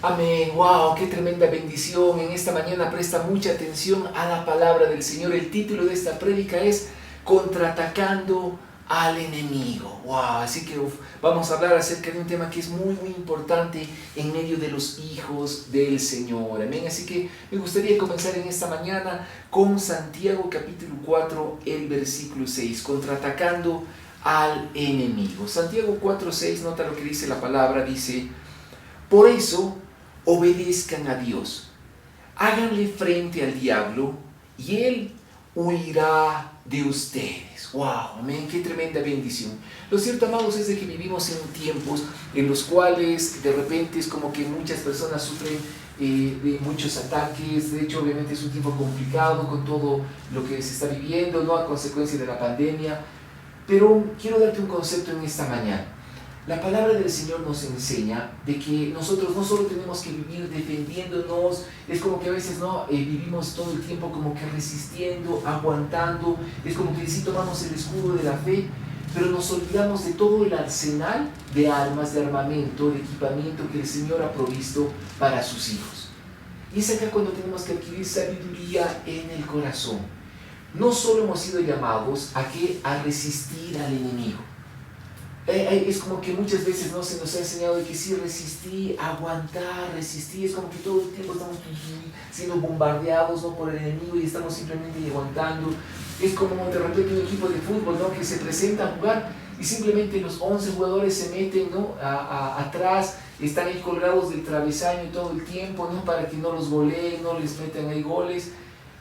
Amén. Wow, qué tremenda bendición. En esta mañana presta mucha atención a la palabra del Señor. El título de esta prédica es Contraatacando al enemigo. Wow, así que vamos a hablar acerca de un tema que es muy importante en medio de los hijos del Señor. Amén. Así que me gustaría comenzar en esta mañana con Santiago capítulo 4, el versículo 6. Contraatacando al enemigo. Santiago 4:6, nota lo que dice la palabra, dice: por eso obedezcan a Dios, háganle frente al diablo y él huirá de ustedes. ¡Wow! Amén, qué tremenda bendición. Lo cierto, amados, es de que vivimos en tiempos en los cuales de repente es como que muchas personas sufren de muchos ataques. De hecho, obviamente es un tiempo complicado con todo lo que se está viviendo, ¿no?, a consecuencia de la pandemia. Pero quiero darte un concepto en esta mañana. La palabra del Señor nos enseña de que nosotros no solo tenemos que vivir defendiéndonos, es como que a veces no vivimos todo el tiempo como que resistiendo, aguantando, es como que sí tomamos el escudo de la fe, pero nos olvidamos de todo el arsenal de armas, de armamento, de equipamiento que el Señor ha provisto para sus hijos. Y es acá cuando tenemos que adquirir sabiduría en el corazón. No solo hemos sido llamados a resistir al enemigo. Es como que muchas veces no se nos ha enseñado de que sí, resistir, aguantar, resistir, es como que todo el tiempo estamos siendo bombardeados, ¿no?, por el enemigo y estamos simplemente aguantando. Es como de repente un equipo de fútbol, ¿no?, que se presenta a jugar y simplemente los 11 jugadores se meten, ¿no?, atrás, están ahí colgados del travesaño todo el tiempo, ¿no?, para que no los goleen, no les metan ahí goles.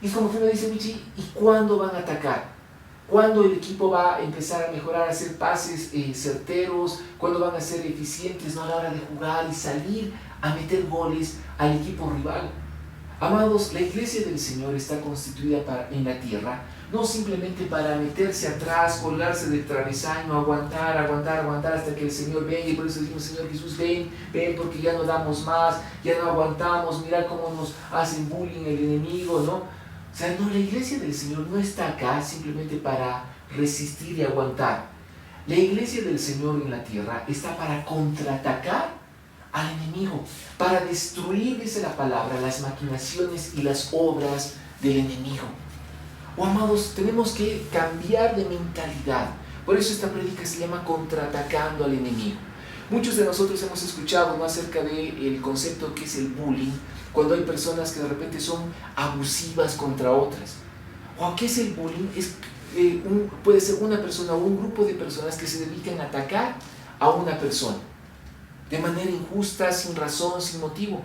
Y es como que uno dice: Michi, ¿y cuándo van a atacar? ¿Cuándo el equipo va a empezar a mejorar, a hacer pases certeros? ¿Cuándo van a ser eficientes, ¿no?, a la hora de jugar y salir a meter goles al equipo rival? Amados, la iglesia del Señor está constituida en la tierra, no simplemente para meterse atrás, colgarse del travesaño, aguantar hasta que el Señor venga. Y por eso decimos: Señor Jesús, ven porque ya no damos más, ya no aguantamos, mira cómo nos hacen bullying el enemigo, ¿no? O sea, no, la iglesia del Señor no está acá simplemente para resistir y aguantar. La iglesia del Señor en la tierra está para contraatacar al enemigo, para destruir, dice la palabra, las maquinaciones y las obras del enemigo. Amados, tenemos que cambiar de mentalidad. Por eso esta prédica se llama Contraatacando al enemigo. Muchos de nosotros hemos escuchado, ¿no?, acerca del concepto que es el bullying, cuando hay personas que de repente son abusivas contra otras. ¿O qué es el bullying? Puede ser una persona o un grupo de personas que se dedican a atacar a una persona de manera injusta, sin razón, sin motivo.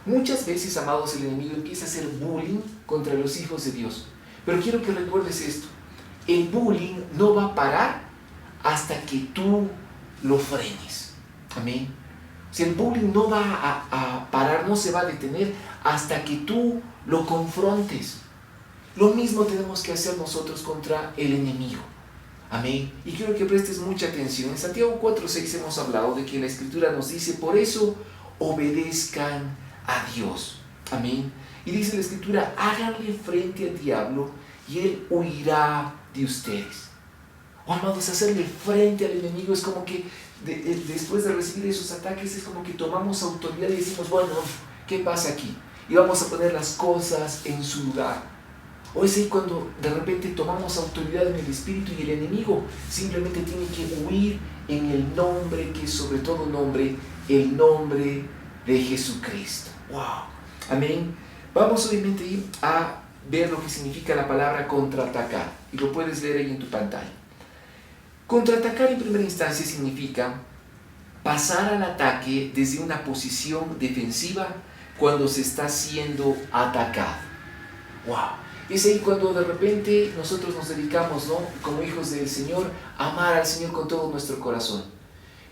Muchas veces, amados, el enemigo empieza a hacer bullying contra los hijos de Dios. Pero quiero que recuerdes esto: el bullying no va a parar hasta que tú lo frenes. Amén. Si el bullying no va a parar, no se va a detener hasta que tú lo confrontes. Lo mismo tenemos que hacer nosotros contra el enemigo. Amén. Y quiero que prestes mucha atención. En Santiago 4:6 hemos hablado de que la Escritura nos dice: por eso obedezcan a Dios. Amén. Y dice la Escritura: háganle frente al diablo y él huirá de ustedes. Amados, hacerle frente al enemigo es como que después de recibir esos ataques es como que tomamos autoridad y decimos: bueno, ¿qué pasa aquí? Y vamos a poner las cosas en su lugar. O es ahí cuando de repente tomamos autoridad en el Espíritu y el enemigo simplemente tiene que huir en el nombre que es sobre todo nombre, el nombre de Jesucristo. ¡Wow! Amén. Vamos obviamente a ir a ver lo que significa la palabra contraatacar. Y lo puedes leer ahí en tu pantalla. Contraatacar en primera instancia significa pasar al ataque desde una posición defensiva cuando se está siendo atacado. ¡Wow! Es ahí cuando de repente nosotros nos dedicamos, ¿no?, como hijos del Señor, a amar al Señor con todo nuestro corazón.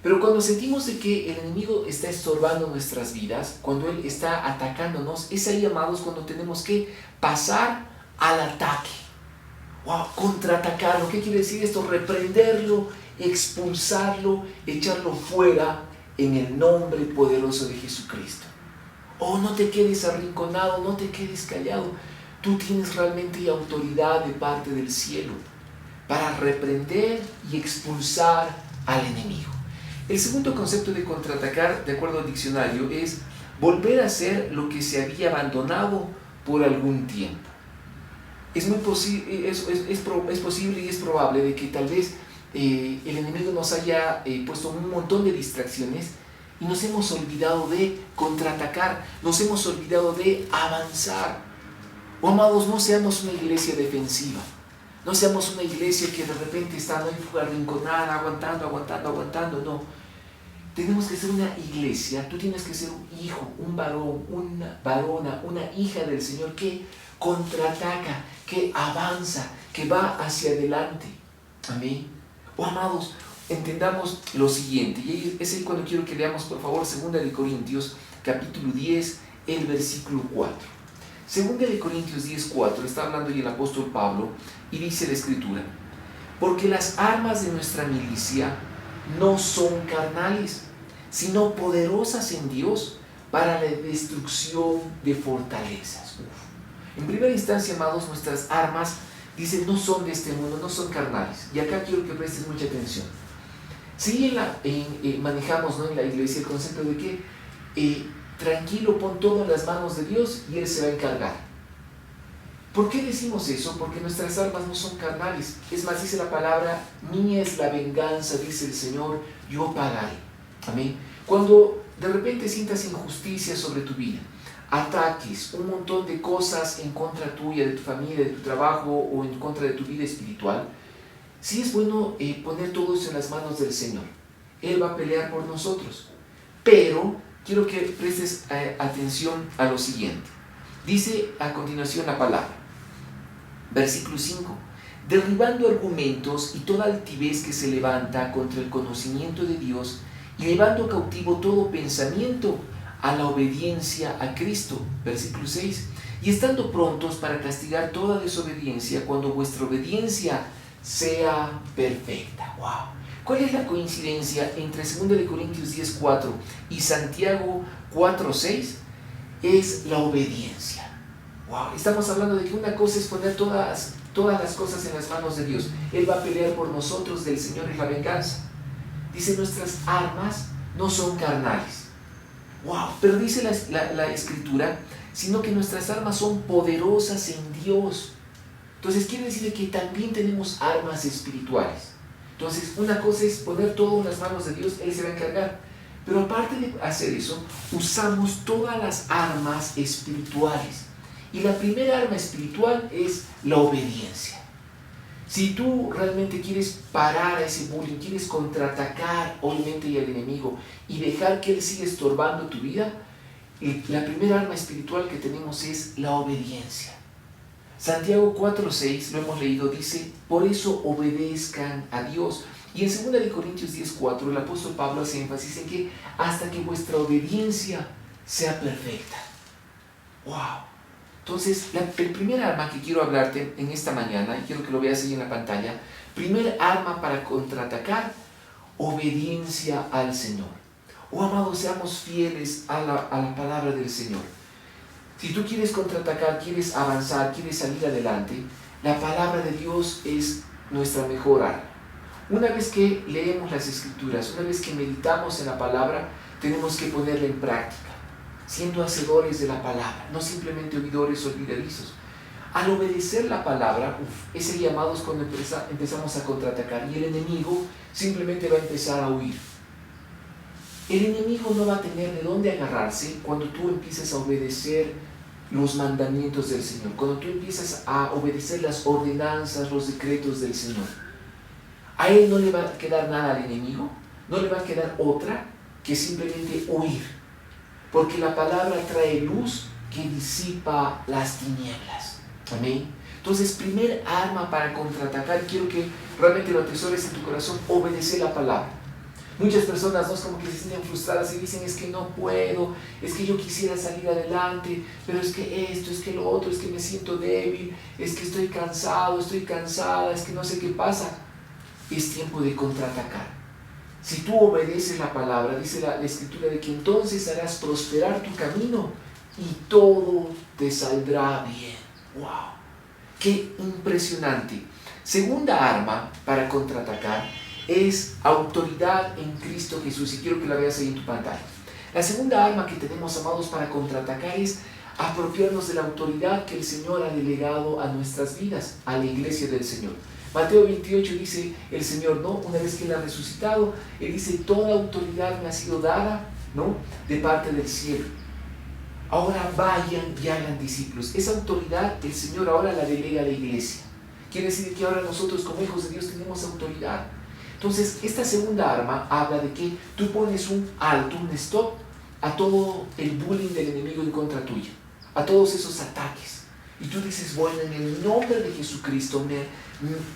Pero cuando sentimos de que el enemigo está estorbando nuestras vidas, cuando él está atacándonos, es ahí, amados, cuando tenemos que pasar al ataque. ¡Wow! Contraatacarlo. ¿Qué quiere decir esto? Reprenderlo, expulsarlo, echarlo fuera en el nombre poderoso de Jesucristo. Oh, no te quedes arrinconado, no te quedes callado. Tú tienes realmente autoridad de parte del cielo para reprender y expulsar al enemigo. El segundo concepto de contraatacar, de acuerdo al diccionario, es volver a hacer lo que se había abandonado por algún tiempo. Es posible y es probable de que tal vez el enemigo nos haya puesto un montón de distracciones y nos hemos olvidado de contraatacar, nos hemos olvidado de avanzar. Oh, amados, no seamos una iglesia defensiva, no seamos una iglesia que de repente está arrinconada, aguantando, no. Tenemos que ser una iglesia, tú tienes que ser un hijo, un varón, una varona, una hija del Señor que contraataca, que avanza, que va hacia adelante. Amén. Oh, amados, entendamos lo siguiente, y es ahí cuando quiero que leamos, por favor, 2 de Corintios, capítulo 10, el versículo 4. 2 de Corintios 10, 4, está hablando ahí el apóstol Pablo, y dice la Escritura: porque las armas de nuestra milicia no son carnales, sino poderosas en Dios para la destrucción de fortalezas. En primera instancia, amados, nuestras armas, dice, no son de este mundo, no son carnales. Y acá quiero que prestes mucha atención. Si manejamos, ¿no?, en la iglesia el concepto de que tranquilo, pon todo en las manos de Dios y Él se va a encargar. ¿Por qué decimos eso? Porque nuestras armas no son carnales. Es más, dice la palabra: mía es la venganza, dice el Señor, yo pagaré. Amén. Cuando de repente sientas injusticia sobre tu vida, ataques, un montón de cosas en contra tuya, de tu familia, de tu trabajo o en contra de tu vida espiritual, sí es bueno poner todo eso en las manos del Señor. Él va a pelear por nosotros. Pero quiero que prestes atención a lo siguiente. Dice a continuación la palabra, versículo 5: derribando argumentos y toda altivez que se levanta contra el conocimiento de Dios, y llevando cautivo todo pensamiento a la obediencia a Cristo. Versículo 6: y estando prontos para castigar toda desobediencia cuando vuestra obediencia sea perfecta. ¡Wow! ¿Cuál es la coincidencia entre 2 de Corintios 10, 4 y Santiago 4, 6? Es la obediencia. ¡Wow! Estamos hablando de que una cosa es poner todas las cosas en las manos de Dios. Él va a pelear por nosotros, del Señor es la venganza. Dice, nuestras armas no son carnales. ¡Wow! Pero dice la Escritura, sino que nuestras armas son poderosas en Dios. Entonces quiere decir que también tenemos armas espirituales. Entonces una cosa es poner todo en las manos de Dios, Él se va a encargar. Pero aparte de hacer eso, usamos todas las armas espirituales. Y la primera arma espiritual es la obediencia. Si tú realmente quieres parar a ese bullying, quieres contraatacar obviamente al enemigo y dejar que él siga estorbando tu vida, la primera arma espiritual que tenemos es la obediencia. Santiago 4:6, lo hemos leído, dice, por eso obedezcan a Dios. Y en 2 de Corintios 10:4, el apóstol Pablo hace énfasis en que hasta que vuestra obediencia sea perfecta. ¡Wow! Entonces, el primer arma que quiero hablarte en esta mañana, y quiero que lo veas ahí en la pantalla, primer arma para contraatacar, obediencia al Señor. Oh, amados, seamos fieles a la palabra del Señor. Si tú quieres contraatacar, quieres avanzar, quieres salir adelante, la palabra de Dios es nuestra mejor arma. Una vez que leemos las Escrituras, una vez que meditamos en la palabra, tenemos que ponerla en práctica, siendo hacedores de la palabra, no simplemente oidores olvidadizos. Al obedecer la palabra, es ahí, amados, cuando empezamos a contraatacar, y el enemigo simplemente va a empezar a huir. El enemigo no va a tener de dónde agarrarse cuando tú empiezas a obedecer los mandamientos del Señor, cuando tú empiezas a obedecer las ordenanzas, los decretos del Señor. A él no le va a quedar nada al enemigo, no le va a quedar otra que simplemente huir, porque la palabra trae luz que disipa las tinieblas. Amén. Entonces, primer arma para contraatacar, quiero que realmente lo atesores en tu corazón, obedecer la palabra. Muchas personas, ¿no?, como que se sienten frustradas y dicen, es que no puedo, es que yo quisiera salir adelante, pero es que esto, es que lo otro, es que me siento débil, es que estoy cansado, estoy cansada, es que no sé qué pasa. Es tiempo de contraatacar. Si tú obedeces la palabra, dice la Escritura, de que entonces harás prosperar tu camino y todo te saldrá bien. ¡Wow! ¡Qué impresionante! Segunda arma para contraatacar es autoridad en Cristo Jesús. Y quiero que la veas ahí en tu pantalla. La segunda arma que tenemos, amados, para contraatacar es apropiarnos de la autoridad que el Señor ha delegado a nuestras vidas, a la iglesia del Señor. Mateo 28 dice el Señor, ¿no? Una vez que Él ha resucitado, Él dice, toda autoridad me ha sido dada, ¿no? De parte del cielo. Ahora vayan y hagan discípulos. Esa autoridad el Señor ahora la delega a la iglesia. Quiere decir que ahora nosotros como hijos de Dios tenemos autoridad. Entonces, esta segunda arma habla de que tú pones un alto, un stop a todo el bullying del enemigo en contra tuya, a todos esos ataques. Y tú dices, bueno, en el nombre de Jesucristo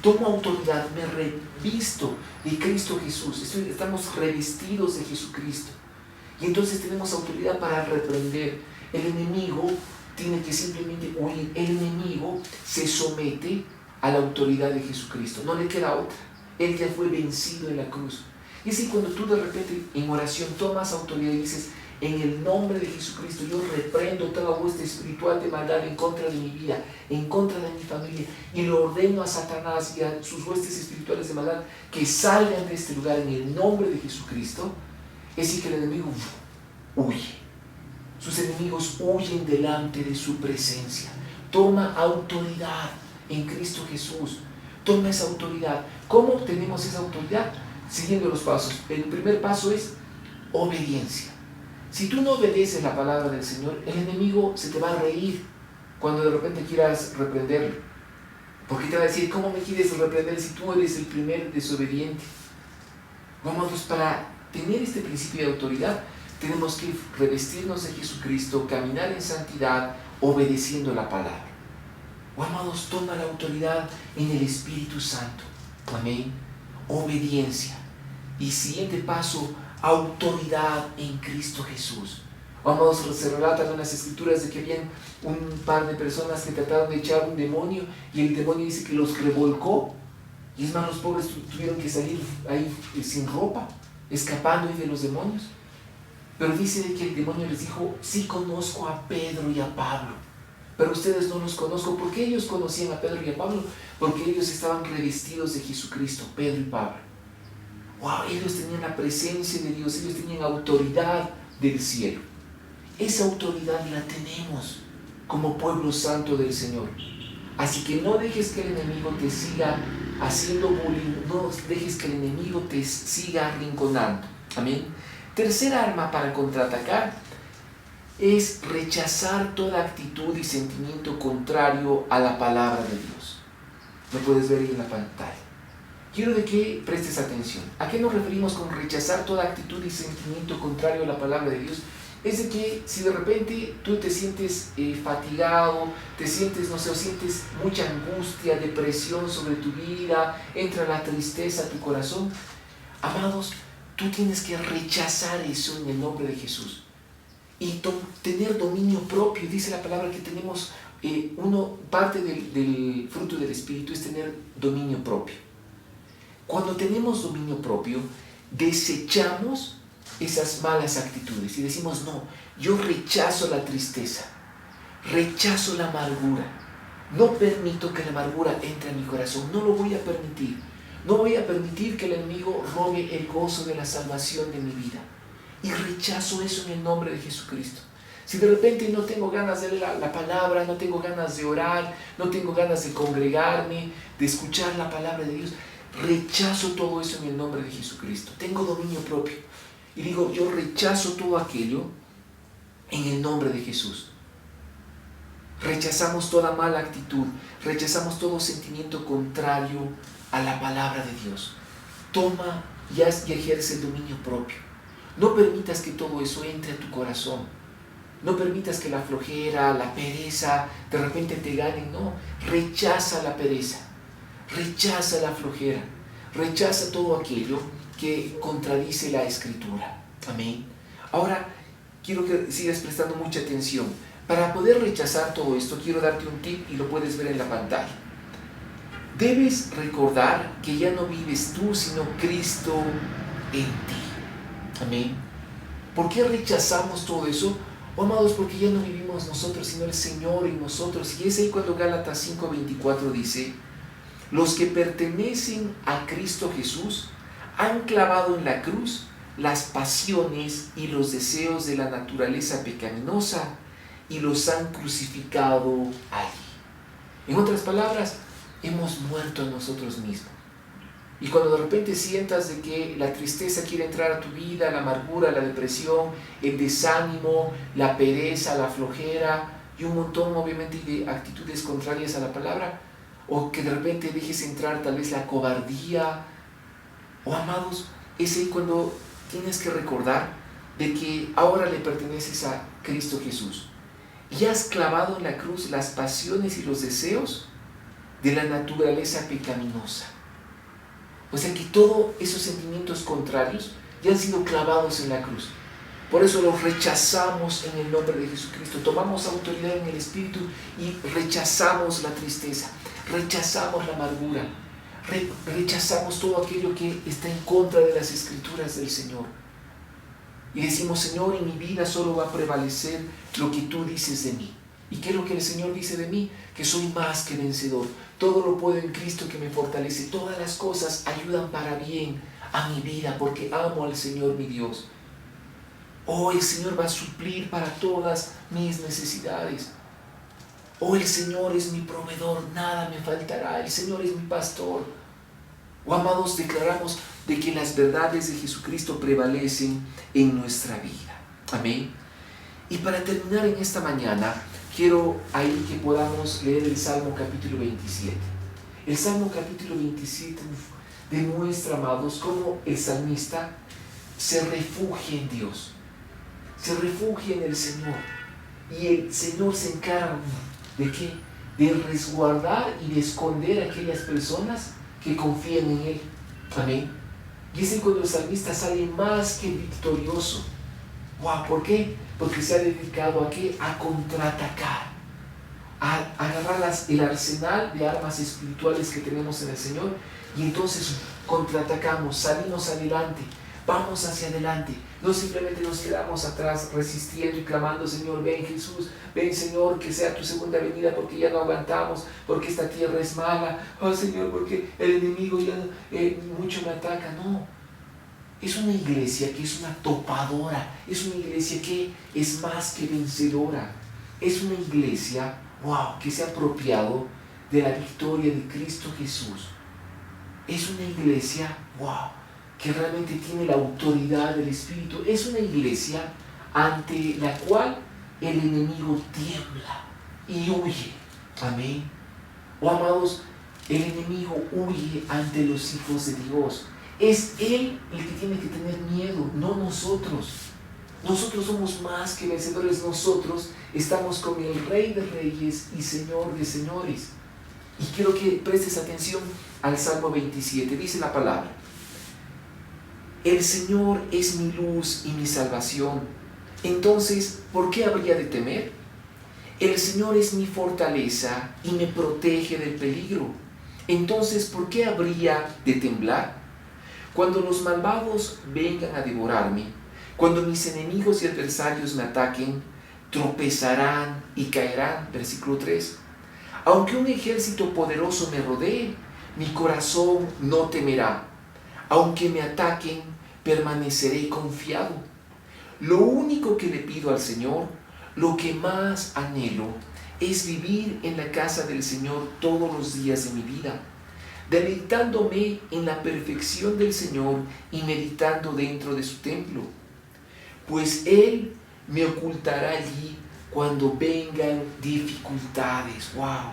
tomo autoridad, me revisto de Cristo Jesús. Estamos revestidos de Jesucristo. Y entonces tenemos autoridad para reprender. El enemigo tiene que simplemente huir. El enemigo se somete a la autoridad de Jesucristo. No le queda otra. Él ya fue vencido en la cruz. Y así cuando tú de repente en oración tomas autoridad y dices, en el nombre de Jesucristo yo reprendo toda hueste espiritual de maldad en contra de mi vida, en contra de mi familia, y le ordeno a Satanás y a sus huestes espirituales de maldad que salgan de este lugar en el nombre de Jesucristo. Es decir, que el enemigo huye. Sus enemigos huyen delante de su presencia. Toma autoridad en Cristo Jesús. Toma esa autoridad. ¿Cómo obtenemos esa autoridad? Siguiendo los pasos. El primer paso es obediencia. Si tú no obedeces la palabra del Señor, el enemigo se te va a reír cuando de repente quieras reprenderlo. Porque te va a decir, ¿cómo me quieres reprender si tú eres el primer desobediente? Vamos, para tener este principio de autoridad, tenemos que revestirnos de Jesucristo, caminar en santidad, obedeciendo la palabra. Oh, amados, toma la autoridad en el Espíritu Santo. Amén. Obediencia. Y siguiente paso, autoridad en Cristo Jesús. Oh, amados, se relatan en las Escrituras de que habían un par de personas que trataron de echar un demonio y el demonio dice que los revolcó. Y es más, los pobres tuvieron que salir ahí sin ropa, escapando de los demonios. Pero dice que el demonio les dijo, sí conozco a Pedro y a Pablo, pero ustedes no los conozco. ¿Por qué ellos conocían a Pedro y a Pablo? Porque ellos estaban revestidos de Jesucristo, Pedro y Pablo. Wow, ellos tenían la presencia de Dios, ellos tenían autoridad del cielo. Esa autoridad la tenemos como pueblo santo del Señor. Así que no dejes que el enemigo te siga haciendo bullying, no dejes que el enemigo te siga arrinconando. Amén. Tercera arma para contraatacar es rechazar toda actitud y sentimiento contrario a la palabra de Dios. Lo puedes ver ahí en la pantalla. Quiero de que prestes atención. ¿A qué nos referimos con rechazar toda actitud y sentimiento contrario a la palabra de Dios? Es de que si de repente tú te sientes fatigado, te sientes, no sé, o sientes mucha angustia, depresión sobre tu vida, entra la tristeza a tu corazón, amados, tú tienes que rechazar eso en el nombre de Jesús y tener dominio propio. Dice la palabra que tenemos, parte del fruto del Espíritu es tener dominio propio. Cuando tenemos dominio propio, desechamos esas malas actitudes y decimos, no, yo rechazo la tristeza, rechazo la amargura, no permito que la amargura entre en mi corazón, no lo voy a permitir. No voy a permitir que el enemigo robe el gozo de la salvación de mi vida. Y rechazo eso en el nombre de Jesucristo. Si de repente no tengo ganas de leer la palabra, no tengo ganas de orar, no tengo ganas de congregarme, de escuchar la palabra de Dios, rechazo todo eso en el nombre de Jesucristo. Tengo dominio propio. Y digo, yo rechazo todo aquello en el nombre de Jesús. Rechazamos toda mala actitud, rechazamos todo sentimiento contrario a la palabra de Dios. Toma y ejerce el dominio propio. No permitas que todo eso entre a tu corazón. No permitas que la flojera, la pereza de repente te ganen. No, rechaza la pereza, rechaza la flojera, rechaza todo aquello que contradice la Escritura. Amén. Ahora, quiero que sigas prestando mucha atención. Para poder rechazar todo esto, quiero darte un tip y lo puedes ver en la pantalla. Debes recordar que ya no vives tú, sino Cristo en ti. Amén. ¿Por qué rechazamos todo eso? Oh, amados, porque ya no vivimos nosotros, sino el Señor en nosotros. Y es ahí cuando Gálatas 5:24 dice, los que pertenecen a Cristo Jesús han clavado en la cruz las pasiones y los deseos de la naturaleza pecaminosa y los han crucificado allí. En otras palabras, hemos muerto a nosotros mismos. Y cuando de repente sientas de que la tristeza quiere entrar a tu vida, la amargura, la depresión, el desánimo, la pereza, la flojera y un montón obviamente de actitudes contrarias a la palabra, o que de repente dejes entrar tal vez la cobardía, o amados, es ahí cuando tienes que recordar de que ahora le perteneces a Cristo Jesús y has clavado en la cruz las pasiones y los deseos de la naturaleza pecaminosa. O sea que todos esos sentimientos contrarios ya han sido clavados en la cruz. Por eso los rechazamos en el nombre de Jesucristo. Tomamos autoridad en el Espíritu y rechazamos la tristeza, rechazamos la amargura, rechazamos todo aquello que está en contra de las Escrituras del Señor. Y decimos, Señor, en mi vida solo va a prevalecer lo que tú dices de mí. ¿Y qué es lo que el Señor dice de mí? Que soy más que vencedor. Todo lo puedo en Cristo que me fortalece. Todas las cosas ayudan para bien a mi vida porque amo al Señor mi Dios. Oh, el Señor va a suplir para todas mis necesidades. Oh, el Señor es mi proveedor, nada me faltará. El Señor es mi pastor. Oh, amados, declaramos de que las verdades de Jesucristo prevalecen en nuestra vida. Amén. Y para terminar en esta mañana, quiero ahí que podamos leer el Salmo capítulo 27. El Salmo capítulo 27 demuestra, amados, cómo el salmista se refugia en Dios. Se refugia en el Señor. Y el Señor se encarga ¿de qué? De resguardar y de esconder a aquellas personas que confían en Él. Amén. Y es cuando el salmista sale más que victorioso. Wow, ¿por qué? Porque se ha dedicado ¿a qué? A contraatacar, a agarrar el arsenal de armas espirituales que tenemos en el Señor y entonces contraatacamos, salimos adelante, vamos hacia adelante. No simplemente nos quedamos atrás resistiendo y clamando, Señor, ven Jesús, ven Señor, que sea tu segunda venida porque ya no aguantamos, porque esta tierra es mala, oh Señor, porque el enemigo ya mucho me ataca. No, es una iglesia que es una topadora, es una iglesia que es más que vencedora, es una iglesia, wow, que se ha apropiado de la victoria de Cristo Jesús. Es una iglesia, wow, que realmente tiene la autoridad del Espíritu. Es una iglesia ante la cual el enemigo tiembla y huye. Amén. Oh, amados, el enemigo huye ante los hijos de Dios. Es Él el que tiene que tener miedo, no nosotros. Nosotros somos más que vencedores. Nosotros estamos con el Rey de Reyes y Señor de Señores. Y quiero que prestes atención al Salmo 27. Dice la palabra: el Señor es mi luz y mi salvación. Entonces, ¿por qué habría de temer? El Señor es mi fortaleza y me protege del peligro. Entonces, ¿por qué habría de temblar? Cuando los malvados vengan a devorarme, cuando mis enemigos y adversarios me ataquen, tropezarán y caerán. Versículo 3. Aunque un ejército poderoso me rodee, mi corazón no temerá. Aunque me ataquen, permaneceré confiado. Lo único que le pido al Señor, lo que más anhelo, es vivir en la casa del Señor todos los días de mi vida, deleitándome en la perfección del Señor y meditando dentro de su templo. Pues Él me ocultará allí cuando vengan dificultades. ¡Wow!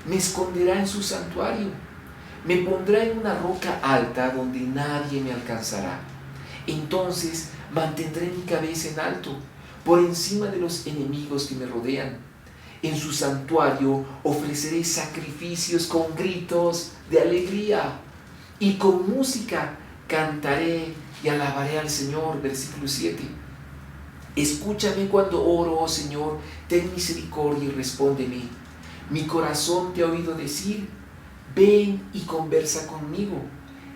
Me esconderá en su santuario. Me pondrá en una roca alta donde nadie me alcanzará. Entonces mantendré mi cabeza en alto, por encima de los enemigos que me rodean. En su santuario ofreceré sacrificios con gritos de alegría y con música cantaré y alabaré al Señor. Versículo 7. Escúchame cuando oro, oh Señor, ten misericordia y respóndeme. Mi corazón te ha oído decir: ven y conversa conmigo.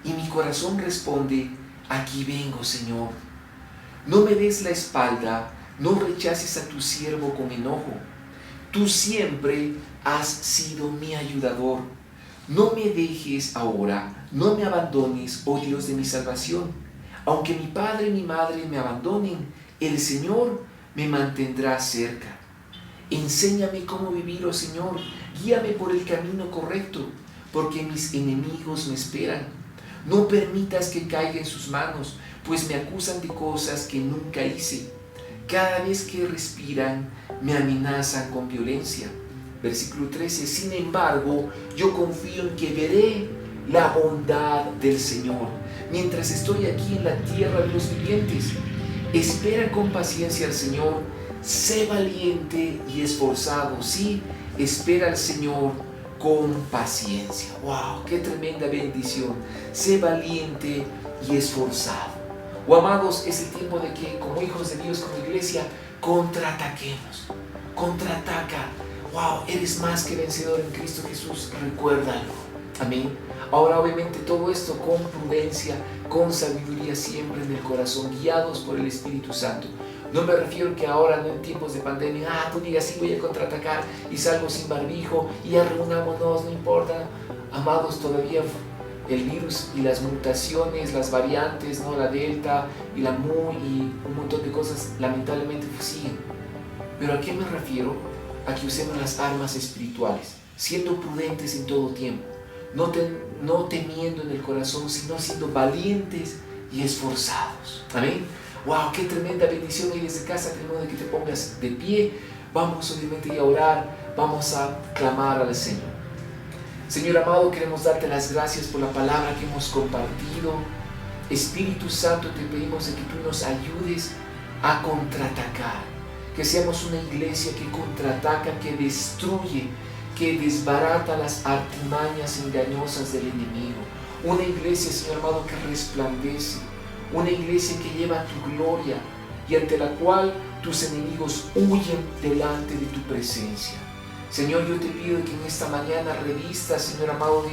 Y mi corazón responde: aquí vengo, Señor. No me des la espalda, no rechaces a tu siervo con enojo. Tú siempre has sido mi ayudador. No me dejes ahora, no me abandones, oh Dios de mi salvación. Aunque mi padre y mi madre me abandonen, el Señor me mantendrá cerca. Enséñame cómo vivir, oh Señor, guíame por el camino correcto, porque mis enemigos me esperan. No permitas que caiga en sus manos, pues me acusan de cosas que nunca hice. Cada vez que respiran, me amenazan con violencia. Versículo 13, sin embargo, yo confío en que veré la bondad del Señor mientras estoy aquí en la tierra de los vivientes. Espera con paciencia al Señor, sé valiente y esforzado. Sí, espera al Señor con paciencia. ¡Wow! ¡Qué tremenda bendición! Sé valiente y esforzado. Amados, es el tiempo de que como hijos de Dios, como iglesia, contraataquemos. Contraataca. ¡Wow! Eres más que vencedor en Cristo Jesús. Recuérdalo. Amén. Ahora obviamente todo esto con prudencia, con sabiduría siempre en el corazón, guiados por el Espíritu Santo. No me refiero que ahora, no en tiempos de pandemia, tú digas, sí, voy a contraatacar y salgo sin barbijo y ya reunámonos, no importa. Amados, todavía el virus y las mutaciones, las variantes, ¿no? La Delta y la Mu y un montón de cosas lamentablemente siguen. Pero ¿a qué me refiero? A que usemos las armas espirituales, siendo prudentes en todo tiempo, no temiendo en el corazón, sino siendo valientes y esforzados. Amén. ¡Wow! ¡Qué tremenda bendición! Y desde casa tenemos de que te pongas de pie. Vamos obviamente a orar, vamos a clamar al Señor. Señor amado, queremos darte las gracias por la palabra que hemos compartido. Espíritu Santo, te pedimos de que tú nos ayudes a contraatacar. Que seamos una iglesia que contraataca, que destruye, que desbarata las artimañas engañosas del enemigo. Una iglesia, Señor amado, que resplandece. Una iglesia que lleva tu gloria y ante la cual tus enemigos huyen delante de tu presencia. Señor, yo te pido que en esta mañana revistas, Señor amado,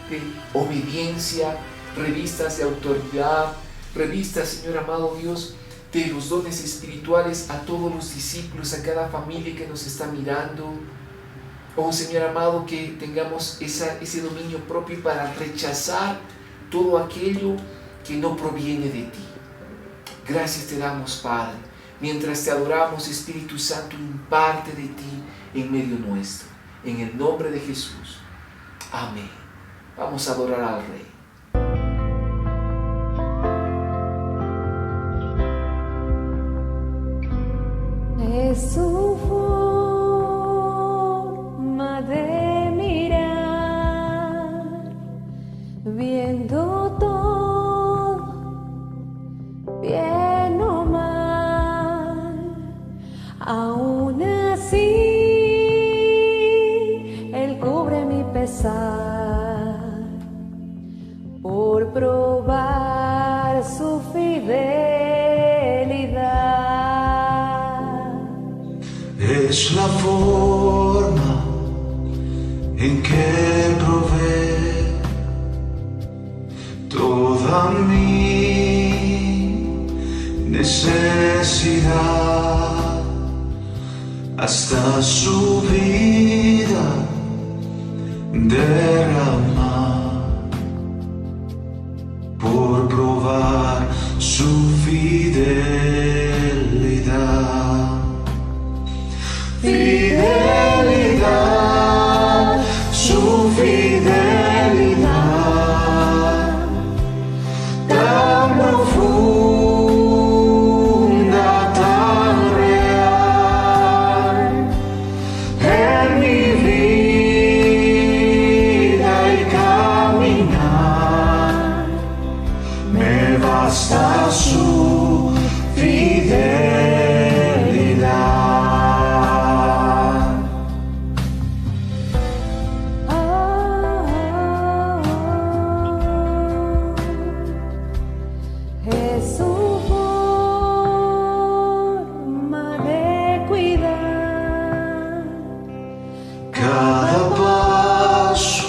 de obediencia, revistas de autoridad, revistas, Señor amado Dios, de los dones espirituales a todos los discípulos, a cada familia que nos está mirando. Oh Señor amado, que tengamos ese dominio propio para rechazar todo aquello que no proviene de ti. Gracias te damos, Padre. Mientras te adoramos, Espíritu Santo, imparte de ti en medio nuestro. En el nombre de Jesús. Amén. Vamos a adorar al Rey. Es su forma de mirar, viendo todo, bien o mal. Aún así, Él cubre mi pesar por probar su fidelidad. Es la forma en que provee toda mi necesidad, hasta su vida derrama por probar su fidelidad. Fidelidad, su fidelidad, tan profunda, tan real, en mi vida y caminar, me basta su fidelidad. Cada paso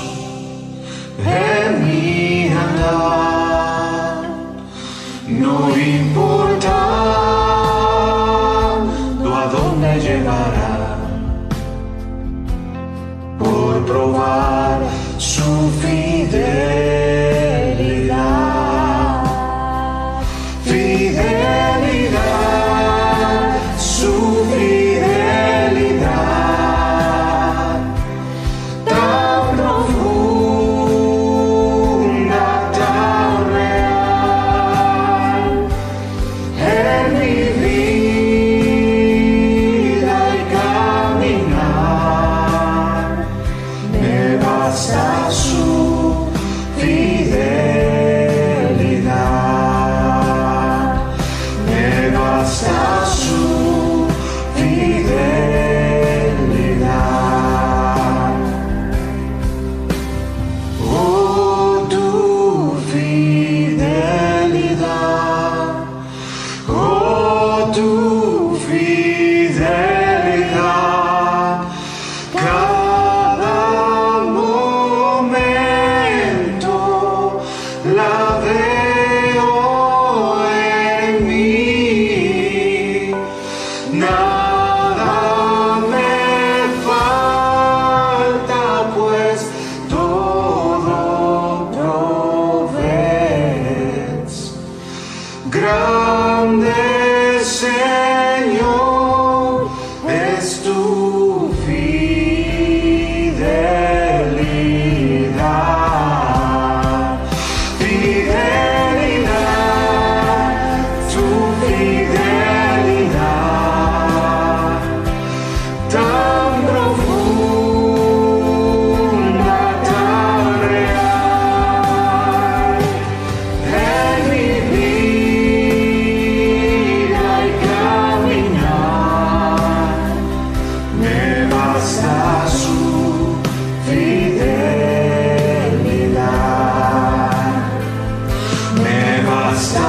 en mi andar, no importa. fidelidad, tan profunda, tan real, en mi vida y caminar, me basta su fidelidad, me basta